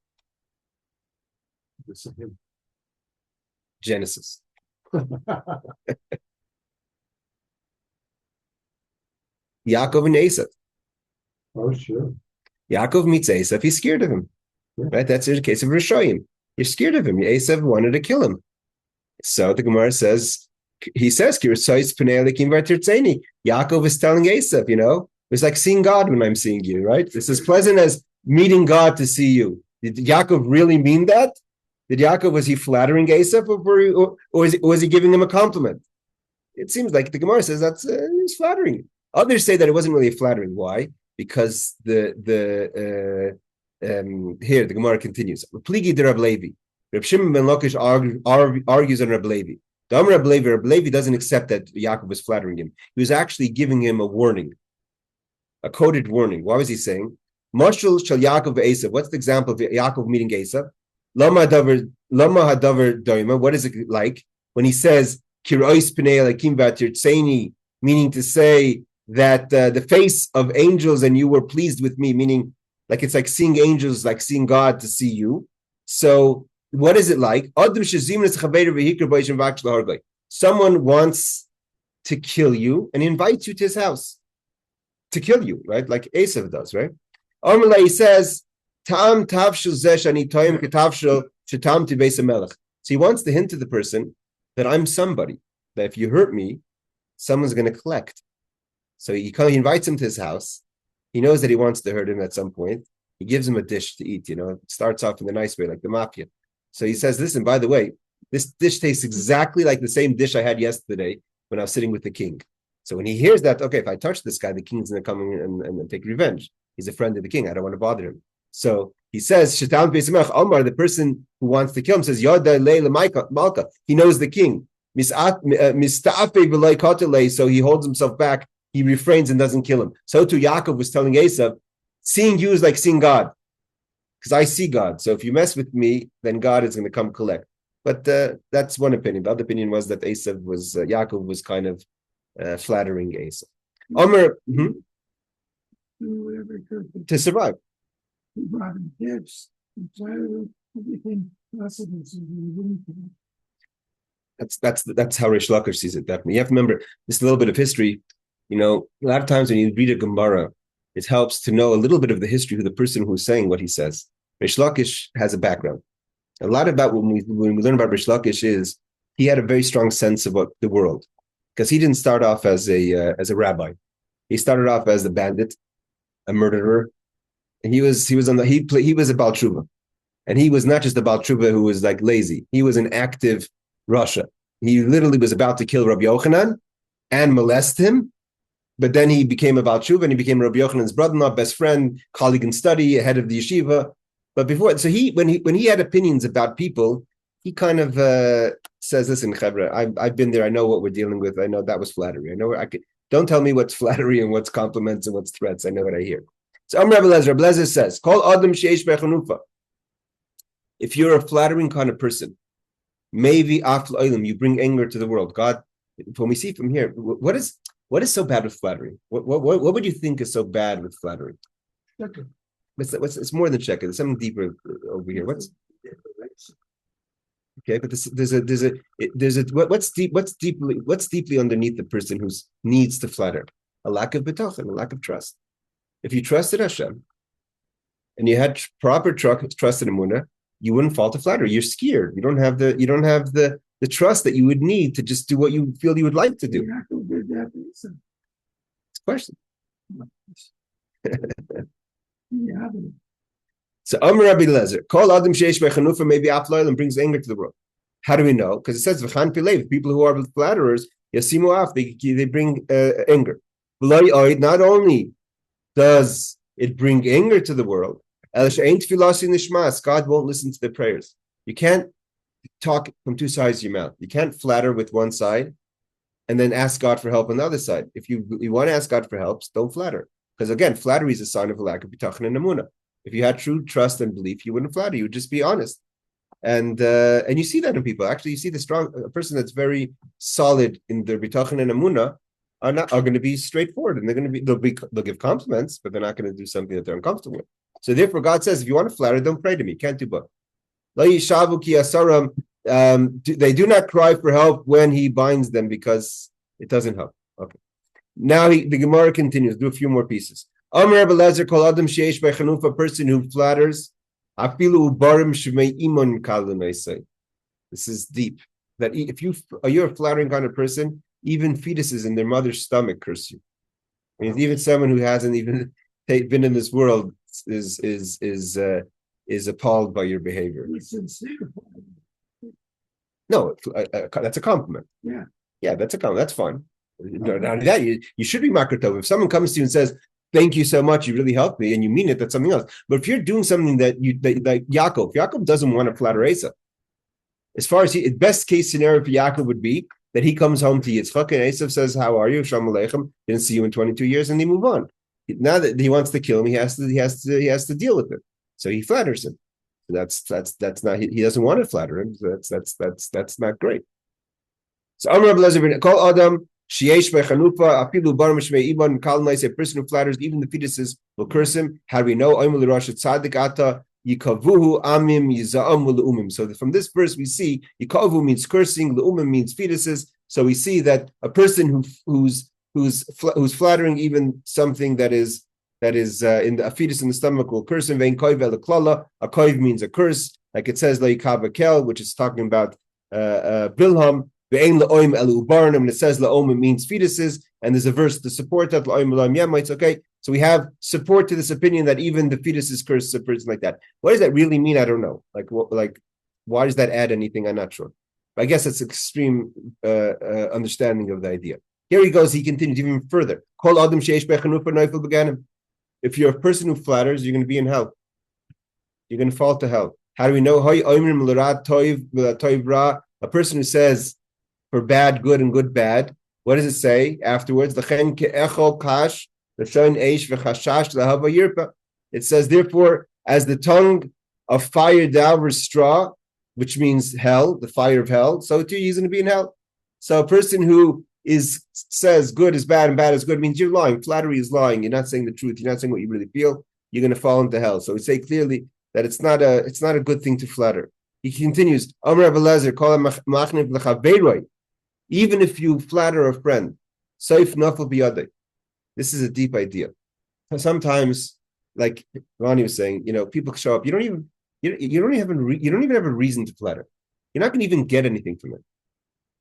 Genesis. Yaakov and Esav. Oh, sure. Yaakov meets Esav. He's scared of him. Yeah. Right? That's the case of Rishoyim. You're scared of him. Esav wanted to kill him. So the Gemara says, Yaakov is telling Esav, it's like seeing God when I'm seeing you, right? It's as pleasant as meeting God to see you. Did Yaakov really mean that? Was he flattering Esav, or was he giving him a compliment? It seems like the Gemara says that's he's flattering. Others say that it wasn't really flattering. Why? Because here the Gemara continues. Pligi de Rab Levi. Reb Shimon ben Lakish argues on Rab Levi. The Rab Levi doesn't accept that Yaakov was flattering him. He was actually giving him a warning, a coded warning. What was he saying? Mashal shall Yaakov Esav. What's the example of Yaakov meeting Esav? Lama hadavar doima. What is it like when he says kirois pnei elikim vatirtzeni, meaning to say that the face of angels and you were pleased with me, meaning like it's like seeing angels, like seeing God to see you. So what is it like? Someone wants to kill you and invites you to his house to kill you, right? Like Esav does, right? He says, so he wants to hint to the person that I'm somebody, that if you hurt me, someone's going to collect. So he invites him to his house. He knows that he wants to hurt him at some point. He gives him a dish to eat, It starts off in the nice way, like the mafia. So he says, listen, by the way, this dish tastes exactly like the same dish I had yesterday when I was sitting with the king. So when he hears that, okay, if I touch this guy, the king's going to come and take revenge. He's a friend of the king. I don't want to bother him. So he says, Omar, the person who wants to kill him, says, Malka. He knows the king. So he holds himself back. He refrains and doesn't kill him. So too, Yaakov was telling Esav, seeing you is like seeing God, because I see God. So if you mess with me, then God is going to come collect. But that's one opinion. The other opinion was that Yaakov was kind of flattering Esav. Omer, Do whatever he could to survive. He brought him gifts. He tried everything possible so he wouldn't. That's how Rish Lakish sees it. Definitely, you have to remember just a little bit of history. A lot of times when you read a Gemara, it helps to know a little bit of the history of the person who's saying what he says. Rish Lakish has a background. A lot about when we learn about Rish Lakish is he had a very strong sense of what the world, because he didn't start off as a rabbi. He started off as a bandit, a murderer, and he was a Baal Tshuva, and he was not just a Baal Tshuva who was like lazy. He was an active Rasha. He literally was about to kill Rabbi Yochanan and molest him, but then he became a Baal Tshuva and he became Rabbi Yochanan's brother-in-law, best friend, colleague in study, head of the Yeshiva. But before, so when he had opinions about people, he kind of says, "Listen, Chevra, I've been there. I know what we're dealing with. I know that was flattery. I know don't tell me what's flattery and what's compliments and what's threats. I know what I hear." So Rabbi Lezer says, "Call Adam sheish bechanufa." If you're a flattering kind of person, maybe after oilim, you bring anger to the world. God, when we see from here, what is so bad with flattery? What would you think is so bad with flattery? It's more than sheker. There's something deeper over here. What's okay? But what's deeply underneath the person who needs to flatter? A lack of bitachon, a lack of trust. If you trusted Hashem and you had proper trust in Emunah, you wouldn't fall to flattery. You're scared. You don't have the trust that you would need to just do what you feel you would like to do. It's a question. So Amar Rabbi Lezer, call Adam sheish bechanufa, maybe afloil, and brings anger to the world. How do we know? Because it says v'chan pilev, people who are flatterers, yasimu af, they bring anger. Not only does it bring anger to the world, God won't listen to their prayers. You can't talk from two sides of your mouth. You can't flatter with one side and then ask God for help on the other side. If you want to ask God for help, don't flatter. Because again, flattery is a sign of a lack of bitachon and emunah. If you had true trust and belief, you wouldn't flatter. You would just be honest. And you see that in people. Actually, you see a person that's very solid in their bitachon and emunah are going to be straightforward, and they'll give compliments, but they're not going to do something that they're uncomfortable with. So therefore, God says, if you want to flatter, don't pray to me. You can't do both. They do not cry for help when he binds them because it doesn't help. Okay. Now the Gemara continues. Do a few more pieces. Amar Rabbi Lezer kol adam sheish bechanufa, a person who flatters. Afilu ubarim shmei imon kalun. This is deep. That if you're a flattering kind of person, even fetuses in their mother's stomach curse you. I mean, even someone who hasn't even been in this world is appalled by your behavior. No, that's a compliment. Yeah, that's a compliment. That's fine. Not only that, you should be makrotov. If someone comes to you and says, "Thank you so much, you really helped me," and you mean it, that's something else. But if you're doing something like Yaakov doesn't want to flatter Esav. As far as the best case scenario for Yaakov would be that he comes home to Yitzchak and Esav says, "How are you? Shalom Aleichem. Didn't see you in 22 years," and they move on. Now that he wants to kill him, he has to deal with it. So he flatters him. That's not, he doesn't want to flatter him. So that's not great. So Amar Rabbi Lezer, call Adam sheish bechanufa afilu bar mishmei iman kal nice, a person who flatters even the fetuses will curse him. How do we know? Oimel Rosh Tzadik ata yikavuhu amim yizaam leumim. So from this verse we see yikavu means cursing, leumim means fetuses. So we see that a person who's flattering even something that is in a fetus in the stomach will curse him. Vein koiv elaklala. A koiv means a curse, like it says leikav kel, which is talking about Bilham. Ve'ein le'oim elu ubarim, and it says le'om means fetuses, and there's a verse to support that le'oim le'oim yemites. Okay, so we have support to this opinion that even the fetuses curse a person like that. What does that really mean? I don't know. Why does that add anything? I'm not sure. But I guess it's extreme understanding of the idea. Here he goes. He continues even further. Kol adam sheish bechanufa noifel beganim. If you're a person who flatters, you're going to be in hell. You're going to fall to hell. How do we know? A person who says for bad, good, and good, bad. What does it say afterwards? It says, therefore, as the tongue of fire devours straw, which means hell, the fire of hell, so too he's going to be in hell. So a person who says good is bad and bad is good means you're lying. Flattery is lying. You're not saying the truth. You're not saying what you really feel. You're going to fall into hell. So we say clearly that it's not a good thing to flatter. He continues, even if you flatter a friend, this is a deep idea. Sometimes, like Ronnie was saying, people show up. You don't even have a reason to flatter. You're not going to even get anything from it.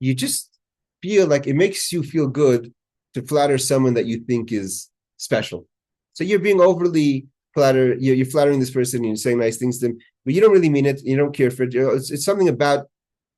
You just feel like it makes you feel good to flatter someone that you think is special. So you're being overly flattered. You're flattering this person and you're saying nice things to them, but you don't really mean it. You don't care for it. It's something about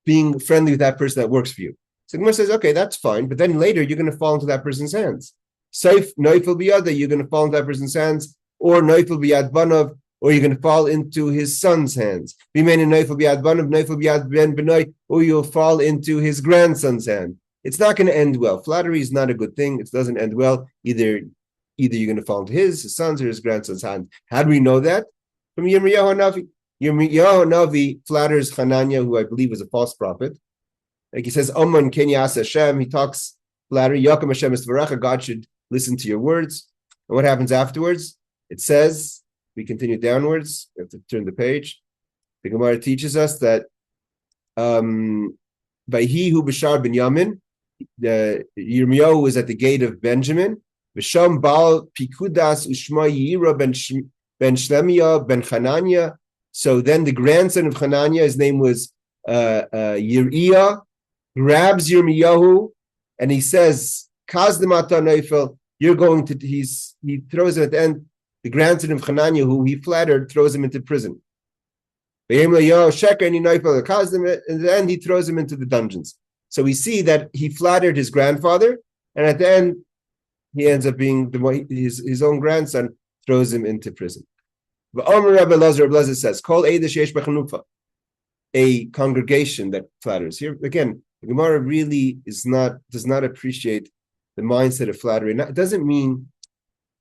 being friendly with that person that works for you. So Gemara says, okay, that's fine, but then later you're going to fall into that person's hands. Saif Noifel biyada, you're going to fall into that person's hands, or Noifel biyad banav, or you're going to fall into his son's hands. Noifel biyad banav, Noifel biyad ben benoy, or you'll fall into his grandson's hand. It's not going to end well. Flattery is not a good thing. It doesn't end well. Either you're going to fall into his son's or his grandson's hand. How do we know that? From Yirmiyahu Navi. Yirmiyahu Navi flatters Hananiah, who I believe was a false prophet. Like he says, Oman Kenyas Hashem. He talks flattery. Yakum Hashem is Tvaracha. God should listen to your words. And what happens afterwards? It says, we continue downwards. We have to turn the page. The Gemara teaches us that by he who Bashar ben Yamin, Yirmiyahu was at the gate of Benjamin. V'sham Baal Pikudas Ushma Yira ben Shlemiah ben Hananiah. So then the grandson of Hananiah, his name was Yiriah, grabs Yirmiyahu and he says, Kazdemata Neifel, you're going to, he throws him at the end, the grandson of Hananiah, who he flattered, throws him into prison. And in the end, he throws him into the dungeons. So we see that he flattered his grandfather, and at the end, he ends up being his own grandson, throws him into prison. Rabbi Lezer says, "Call a congregation that flatters." Here again, the Gemara really does not appreciate the mindset of flattery. It doesn't mean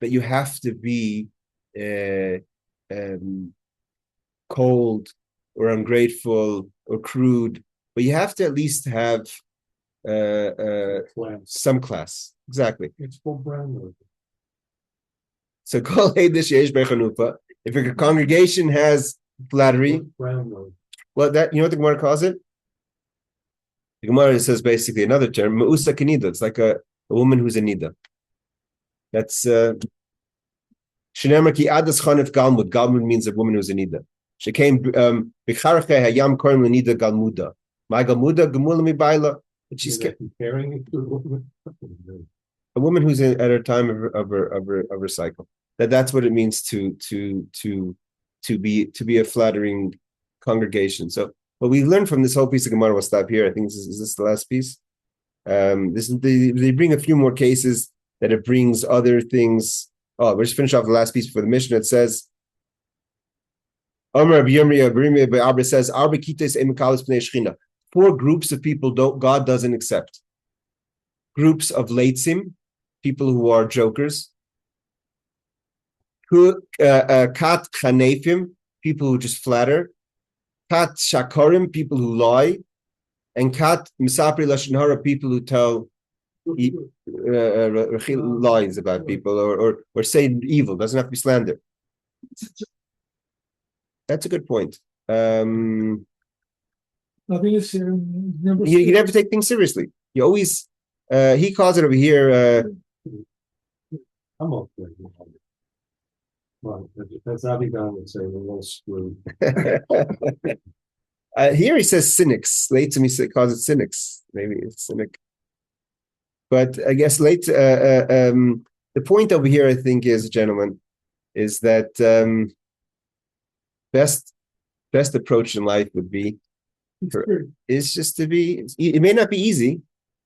that you have to be cold or ungrateful or crude, but you have to at least have some class. Exactly. It's for brand. So call if a congregation has flattery, well, that what the Gemara calls it? The Gemara says basically another term, ma'usa kenida. It's like a woman who's a nida. That's Shenemar ki adas chanef galmud. Galmud means a woman who's a nida. She came bicharche hayam korim lenida galmuda. My galmuda gemula mi baila. But she's comparing it to a woman who's at her time of her cycle. That's what it means to be a flattering congregation. So what we learn from this whole piece of Gemara, we'll stop here. I think is this the last piece. They bring a few more cases that it brings other things. Oh, we'll just finish off the last piece for the Mishnah. It says, says, 4 groups of people God doesn't accept. Groups of leitzim, people who are jokers. Kat chanefim, people who just flatter. Kat shakorim, people who lie. And kat misapri lashon hara, people who tell lies about people or say evil. Doesn't have to be slander. That's a good point. Nothing is You never take things seriously. You always, he calls it over here. I'm okay. Well, that's Abigail would say we're a little screwed. Here he says cynics. Later he calls it cynics. Maybe it's cynic. But I guess the point over here, I think, is, gentlemen, is that best approach in life would be is just to be. It may not be easy.